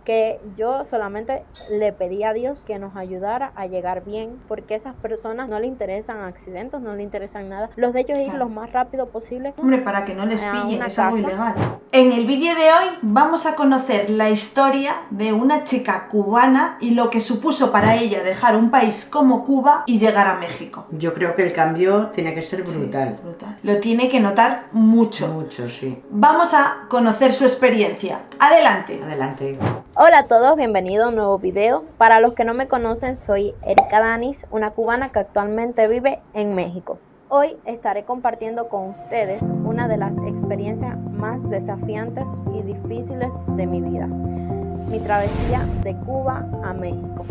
que yo solamente le pedí a Dios que nos ayudara a llegar bien, porque esas personas no le interesan accidentes, no le interesan nada. Los de ellos ir lo más rápido posible. Hombre, para que no les pillen, es algo casa. ilegal. En el vídeo de hoy vamos a conocer la historia de una chica cubana y lo que supuso para ella dejar un país como Cuba y llegar a México. Yo creo que el cambio tiene que ser brutal. Sí, brutal. Lo tiene que notar mucho. Mucho, sí. Vamos a conocer su experiencia. Adelante. Adelante. Hola a todos, bienvenidos a un nuevo video. Para los que no me conocen, soy Erika Danis, una cubana que actualmente vive en México. Hoy estaré compartiendo con ustedes una de las experiencias más desafiantes y difíciles de mi vida. Mi travesía de Cuba a México.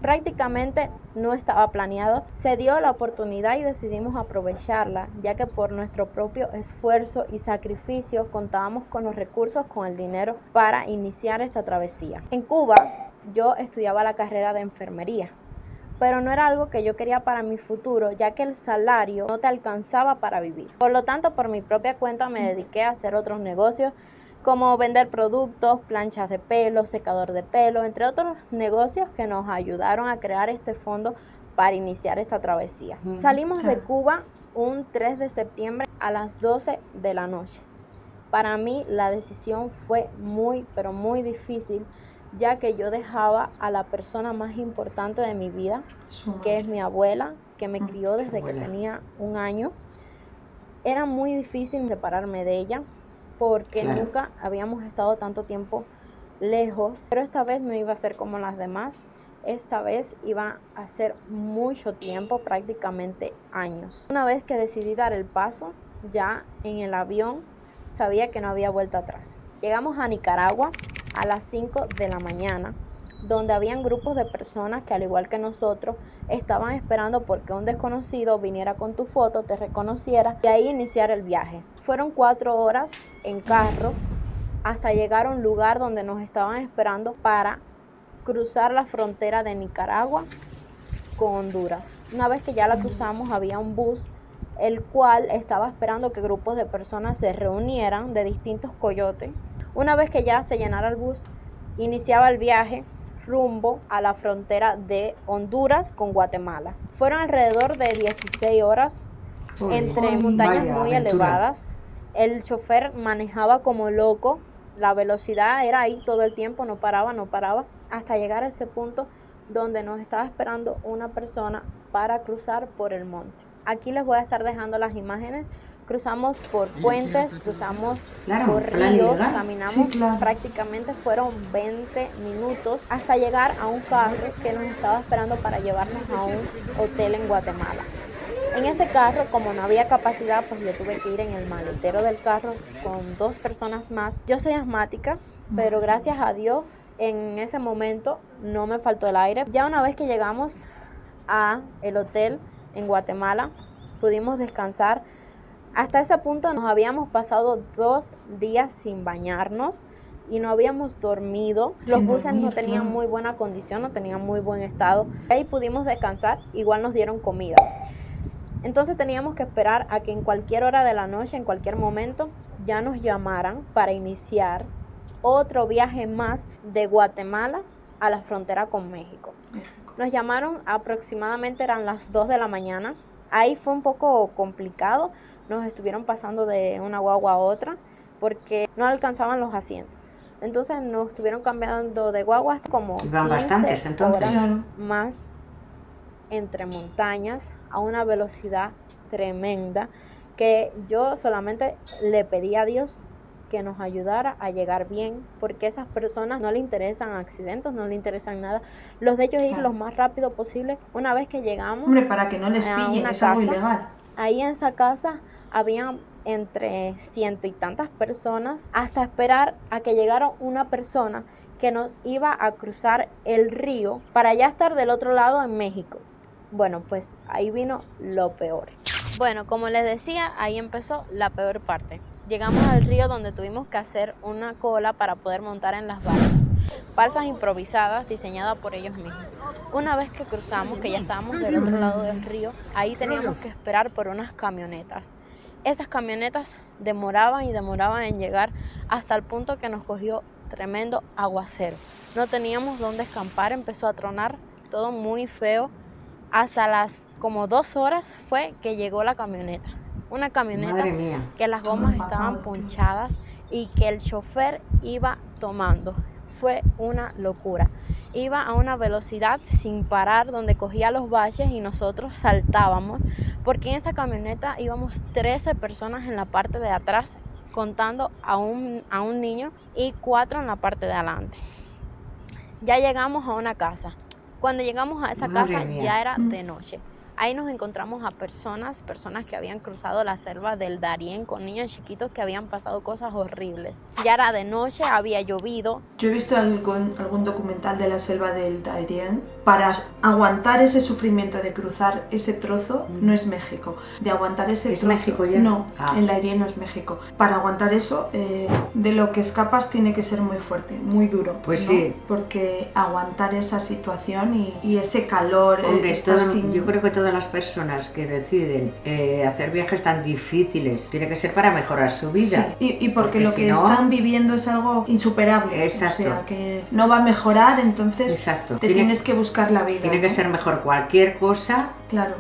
Prácticamente no estaba planeado, se dio la oportunidad y decidimos aprovecharla, ya que por nuestro propio esfuerzo y sacrificio contábamos con los recursos, con el dinero para iniciar esta travesía. En Cuba yo estudiaba la carrera de enfermería, pero no era algo que yo quería para mi futuro, ya que el salario no te alcanzaba para vivir. Por lo tanto, por mi propia cuenta me dediqué a hacer otros negocios, como vender productos, planchas de pelo, secador de pelo, entre otros negocios que nos ayudaron a crear este fondo para iniciar esta travesía. Salimos de Cuba un 3 de septiembre a las 12 de la noche. Para mí la decisión fue muy, pero muy difícil, ya que yo dejaba a la persona más importante de mi vida, que es mi abuela, que me crió desde que tenía un año. Era muy difícil separarme de ella, porque nunca habíamos estado tanto tiempo lejos, pero esta vez no iba a ser como las demás, esta vez iba a ser mucho tiempo, prácticamente años. Una vez que decidí dar el paso, ya en el avión sabía que no había vuelta atrás. Llegamos a Nicaragua a las 5 de la mañana, donde habían grupos de personas que al igual que nosotros estaban esperando porque un desconocido viniera con tu foto, te reconociera y ahí iniciar el viaje. Fueron 4 horas en carro hasta llegar a un lugar donde nos estaban esperando para cruzar la frontera de Nicaragua con Honduras. Una vez que ya la cruzamos, había un bus el cual estaba esperando que grupos de personas se reunieran de distintos coyotes. Una vez que ya se llenara el bus, iniciaba el viaje rumbo a la frontera de Honduras con Guatemala. Fueron alrededor de 16 horas entre montañas muy elevadas. El chofer manejaba como loco, la velocidad era ahí todo el tiempo, no paraba, hasta llegar a ese punto donde nos estaba esperando una persona para cruzar por el monte. Aquí les voy a estar dejando las imágenes. Cruzamos por puentes, cruzamos por ríos, caminamos, prácticamente fueron 20 minutos hasta llegar a un carro que nos estaba esperando para llevarnos a un hotel en Guatemala. En ese carro, como no había capacidad, pues yo tuve que ir en el maletero del carro con 2 personas más. Yo soy asmática, pero gracias a Dios en ese momento no me faltó el aire. Ya una vez que llegamos a el hotel en Guatemala, pudimos descansar. Hasta ese punto nos habíamos pasado 2 días sin bañarnos y no habíamos dormido. Los buses no tenían muy buena condición, no tenían muy buen estado. Ahí pudimos descansar, igual nos dieron comida. Entonces teníamos que esperar a que en cualquier hora de la noche, en cualquier momento, ya nos llamaran para iniciar otro viaje más de Guatemala a la frontera con México. Nos llamaron aproximadamente, eran las 2 de la mañana. Ahí fue un poco complicado. Nos estuvieron pasando de una guagua a otra porque no alcanzaban los asientos. Entonces nos estuvieron cambiando de guagua hasta como 15 horas más entre montañas a una velocidad tremenda, que yo solamente le pedí a Dios que nos ayudara a llegar bien, porque esas personas no le interesan accidentes, no le interesan nada. Los de ellos ir lo más rápido posible. Una vez que llegamos, hombre, para que no les pillen, es algo ilegal. Ahí en esa casa habían entre 100 y tantas personas, hasta esperar a que llegara una persona que nos iba a cruzar el río para ya estar del otro lado en México. Bueno, pues ahí vino lo peor. Bueno, como les decía, ahí empezó la peor parte. Llegamos al río donde tuvimos que hacer una cola para poder montar en las balsas improvisadas diseñadas por ellos mismos. Una vez que cruzamos, que ya estábamos del otro lado del río, ahí teníamos que esperar por unas camionetas. Esas camionetas demoraban en llegar hasta el punto que nos cogió tremendo aguacero. No teníamos dónde escampar, empezó a tronar, todo muy feo. Hasta las como 2 horas fue que llegó la camioneta. Una camioneta que las gomas estaban ponchadas y que el chofer iba tomando. Fue una locura. Iba a una velocidad sin parar, donde cogía los baches y nosotros saltábamos, porque en esa camioneta íbamos 13 personas en la parte de atrás, contando a un niño, y 4 en la parte de adelante. Ya llegamos a una casa. Cuando llegamos a esa casa ya era de noche. Ahí nos encontramos a personas que habían cruzado la selva del Darién con niños chiquitos que habían pasado cosas horribles. Ya era de noche, había llovido. Yo he visto algún documental de la selva del Darién. Para aguantar ese sufrimiento de cruzar ese trozo no es México. De aguantar ese ¿Es trozo, México ya? No, el Darién no es México. Para aguantar eso, de lo que escapas tiene que ser muy fuerte, muy duro. Pues ¿no? sí. Porque aguantar esa situación y ese calor... Hombre, yo creo que todas las personas que deciden hacer viajes tan difíciles tiene que ser para mejorar su vida. Sí, y porque lo que están viviendo es algo insuperable. Exacto. O sea, que no va a mejorar, entonces Exacto. tienes que buscar la vida. Tiene que ser mejor cualquier cosa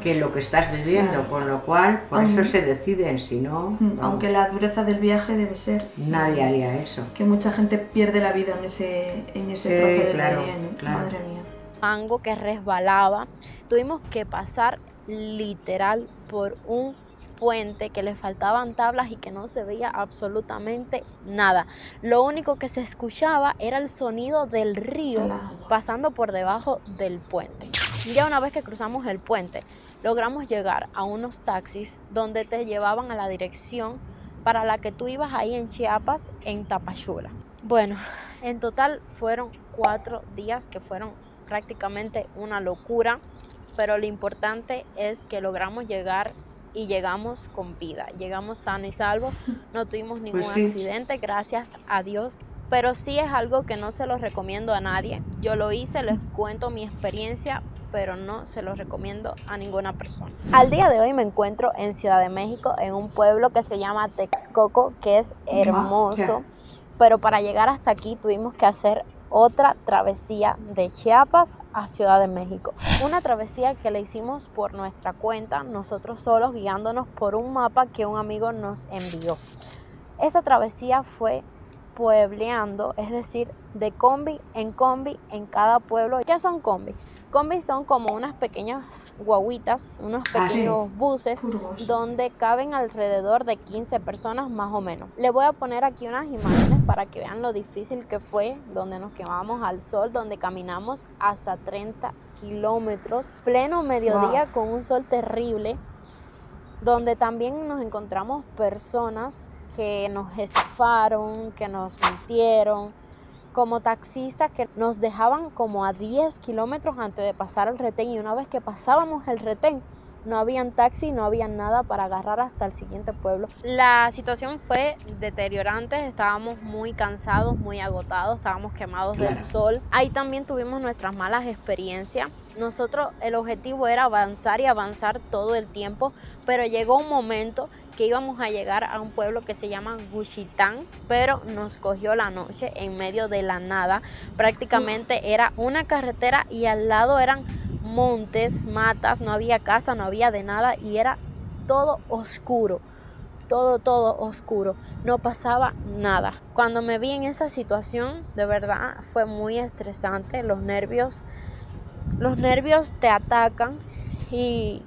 que lo que estás viviendo, Claro. Con lo cual, por eso se deciden, si no... Aunque la dureza del viaje debe ser... Nadie haría eso. Que mucha gente pierde la vida en ese trozo de Darién, claro. Madre mía. Mango que resbalaba. Tuvimos que pasar literal por un puente que le faltaban tablas y que no se veía absolutamente nada. Lo único que se escuchaba era el sonido del río pasando por debajo del puente. Ya una vez que cruzamos el puente, logramos llegar a unos taxis donde te llevaban a la dirección para la que tú ibas ahí en Chiapas, en Tapachula. Bueno, en total fueron 4 días que fueron prácticamente una locura, pero lo importante es que logramos llegar y llegamos con vida, llegamos sano y salvo, no tuvimos ningún accidente, gracias a Dios, pero sí es algo que no se lo recomiendo a nadie. Yo lo hice, les cuento mi experiencia, pero no se lo recomiendo a ninguna persona. Al día de hoy me encuentro en Ciudad de México, en un pueblo que se llama Texcoco, que es hermoso, pero para llegar hasta aquí tuvimos que hacer otra travesía de Chiapas a Ciudad de México. Una travesía que la hicimos por nuestra cuenta, nosotros solos, guiándonos por un mapa que un amigo nos envió. Esa travesía fue puebleando, es decir, de combi en cada pueblo. ¿Qué son combi? Combis son como unas pequeñas guaguitas, unos pequeños buses donde caben alrededor de 15 personas más o menos. Les voy a poner aquí unas imágenes para que vean lo difícil que fue, donde nos quemamos al sol, donde caminamos hasta 30 kilómetros, pleno mediodía con un sol terrible, donde también nos encontramos personas que nos estafaron, que nos mintieron, como taxistas que nos dejaban como a 10 kilómetros antes de pasar el retén, y una vez que pasábamos el retén no habían taxi, no había nada para agarrar hasta el siguiente pueblo. La situación fue deteriorante, estábamos muy cansados, muy agotados, estábamos quemados del sol. Ahí también tuvimos nuestras malas experiencias. Nosotros, el objetivo era avanzar y avanzar todo el tiempo, pero llegó un momento que íbamos a llegar a un pueblo que se llama Juchitán, pero nos cogió la noche en medio de la nada. Prácticamente era una carretera y al lado eran montes, matas, no había casa, no había de nada y era todo oscuro, todo oscuro, no pasaba nada. Cuando me vi en esa situación, de verdad fue muy estresante, los nervios te atacan y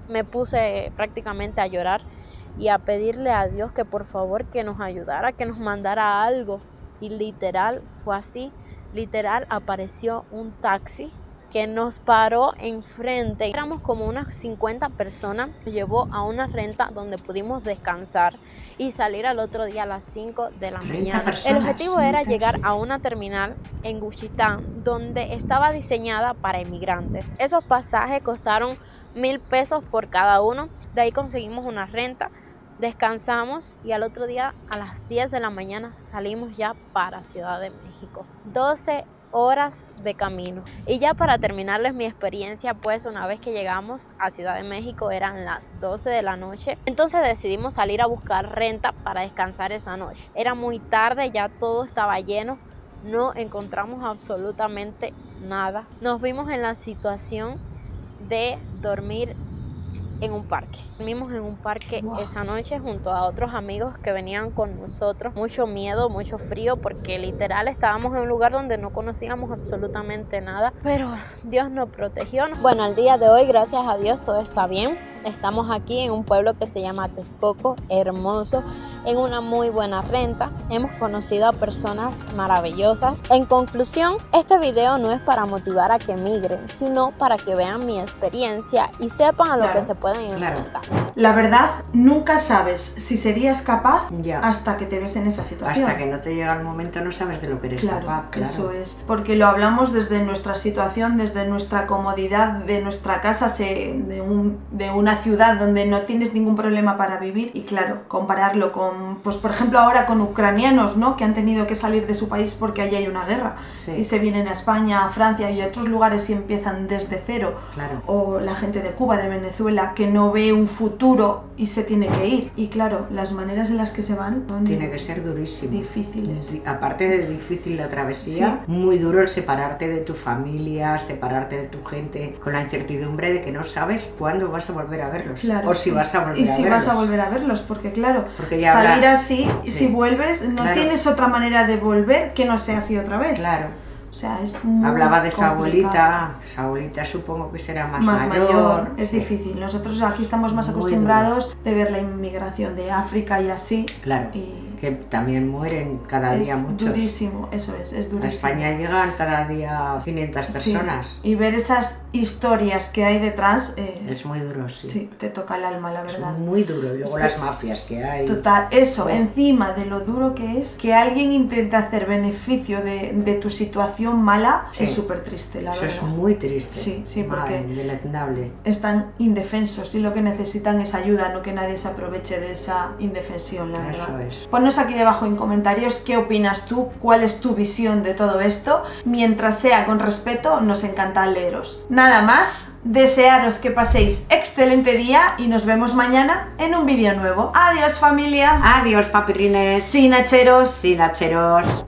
me puse prácticamente a llorar y a pedirle a Dios que por favor que nos ayudara, que nos mandara algo, y literal fue así. Literal apareció un taxi que nos paró enfrente. Éramos como unas 50 personas, nos llevó a una renta donde pudimos descansar y salir al otro día a las 5 de la mañana. El objetivo era llegar a una terminal en Juchitán donde estaba diseñada para inmigrantes. Esos pasajes costaron 1,000 pesos por cada uno. De ahí conseguimos una renta descansamos y al otro día a las 10 de la mañana salimos ya para Ciudad de México. 12 horas de camino. Y ya para terminarles mi experiencia, pues una vez que llegamos a Ciudad de México eran las 12 de la noche. Entonces decidimos salir a buscar renta para descansar esa noche. Era muy tarde, ya todo estaba lleno. No encontramos absolutamente nada. Nos vimos en la situación de dormir en un parque. Dormimos en un parque esa noche junto a otros amigos que venían con nosotros. Mucho miedo, mucho frío, porque literal estábamos en un lugar donde no conocíamos absolutamente nada, pero Dios nos protegió. Bueno, al día de hoy, gracias a Dios, todo está bien. Estamos aquí en un pueblo que se llama Texcoco, hermoso, en una muy buena renta. Hemos conocido a personas maravillosas. En conclusión, este video no es para motivar a que emigren, sino para que vean mi experiencia y sepan a lo que se pueden enfrentar. La verdad, nunca sabes si serías capaz hasta que te ves en esa situación. Hasta que no te llega el momento no sabes de lo que eres capaz. Claro, eso es. Porque lo hablamos desde nuestra situación, desde nuestra comodidad, de nuestra casa, de una ciudad donde no tienes ningún problema para vivir. Y claro, compararlo con, pues por ejemplo ahora con ucranianos, ¿no? Que han tenido que salir de su país porque allí hay una guerra. Y se vienen a España, a Francia y a otros lugares y empiezan desde cero. O la gente de Cuba, de Venezuela, que no ve un futuro y se tiene que ir. Y claro, las maneras en las que se van son tiene que ser durísimo. Difíciles. Aparte de difícil la travesía, muy duro el separarte de tu familia, separarte de tu gente, con la incertidumbre de que no sabes cuándo vas a volver a verlos. O si vas a volver a verlos. Y si vas a volver a verlos, porque claro, ya salir así, si vuelves, no tienes otra manera de volver que no sea así otra vez. O sea, es muy Hablaba de su complicado. abuelita supongo que será más mayor. Es difícil. Nosotros aquí estamos más acostumbrados de ver la inmigración de África y así. Que también mueren cada día muchos. Es durísimo, eso es durísimo. A España llegan cada día 500 personas. Y ver esas historias que hay detrás... es muy duro, Sí, te toca el alma, la verdad. Es muy duro. Y luego las mafias que hay. Total, eso, encima de lo duro que es, que alguien intente hacer beneficio de tu situación mala, es súper triste, la verdad. Eso es muy triste. Sí, porque deleznable. Están indefensos y lo que necesitan es ayuda, no que nadie se aproveche de esa indefensión, la verdad. Eso es. Ponnos aquí debajo en comentarios qué opinas tú, cuál es tu visión de todo esto. Mientras sea con respeto, nos encanta leeros. Nada más, desearos que paséis excelente día y nos vemos mañana en un vídeo nuevo. Adiós, familia. Adiós, papirrines. Sin hacheros. Sin hacheros.